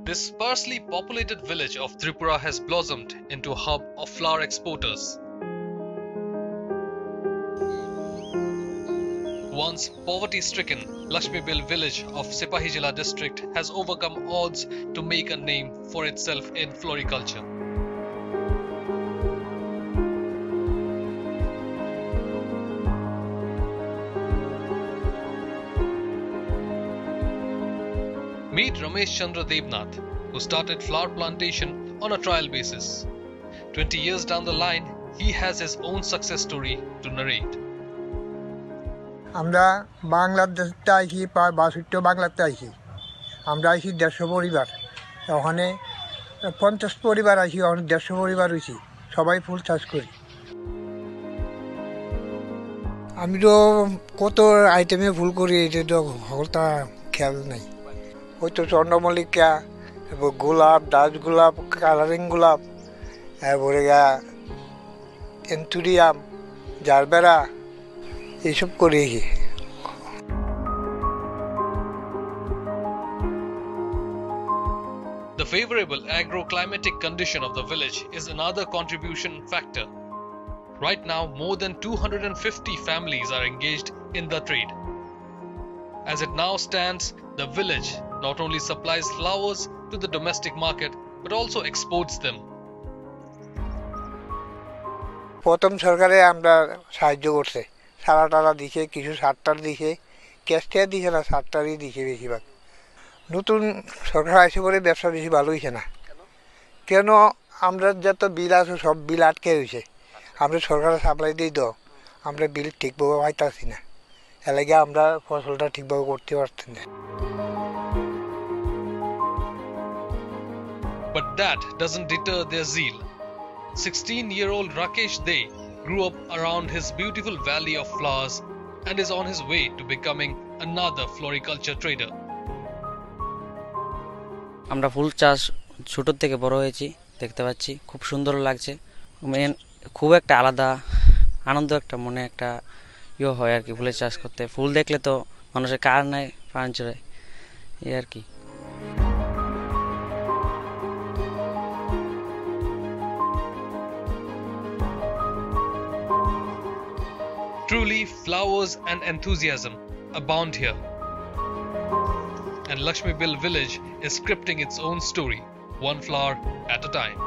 This sparsely populated village of Tripura has blossomed into a hub of flower exporters. Once poverty-stricken, Lakshmibil village of Sipahi Jila district has overcome odds to make a name for itself in floriculture. Meet Ramesh Chandra Debnath, who started flower plantation on a trial basis. 20 years down the line, he has his own success story to narrate. আমরা বাংলাদেশে আইছি প্রায় ৬২ বাংলাতে আইছি। আমরা আইছি ১৫০ পরিবার, ওখানে ৫০ পরিবার আইছি, ওখানে ১৫০ পরিবার হয়েছি, সবাই ফুল চাষ করি। আমি তো কত আইটেমে ফুল করি, এটা তো হলতা খেয়াল নাই। ওই তো চন্দ্রমল্লিকা, এরপর গোলাপ, ডাচ গোলাপ, কালারিং গোলাপ, এরপরে এন্থুরিয়াম, জারবেরা, এইসব করি। The favorable agro-climatic condition of the village is another contribution factor. Right now, more than 250 families are engaged in the trade. As it now stands, the village not only supplies flowers to the domestic market but also exports them. প্রথম সরকারে আমরা সাহায্য করছে, সারা টারা দিছে, কিছু সারটার দিছে, ক্যাশটিয়া দিছে না, সারটারই দিছে বেশিরভাগ। নতুন সরকার আসে পরে ব্যবসা বেশি ভালো হয়েছে না। কেন? আমরা যত বিল আছে সব বিল আটকে রয়েছে। আমরা সরকারের সাপ্লাই দিই তো আমরা বিল ঠিকভাবে পাইতেছি না, এর লাগে আমরা ফসলটা ঠিকভাবে করতে পারছি না। But that doesn't deter their zeal. 16-year-old Rakesh De grew up around his beautiful valley of flowers and is on his way to becoming another floriculture trader. আমরা ফুল চাষ ছোট থেকে বড় হয়েছি, দেখতে পাচ্ছি খুব সুন্দর লাগছে। খুব একটা আলাদা আনন্দ, একটা মনে একটা হয় আর কি ফুলের চাষ করতে। ফুল দেখলে তো মানুষের কার নাই প্রাণ চড়ায়, এই আর কি। Truly, flowers and enthusiasm abound here. And Lakshmibil village is scripting its own story, one flower at a time.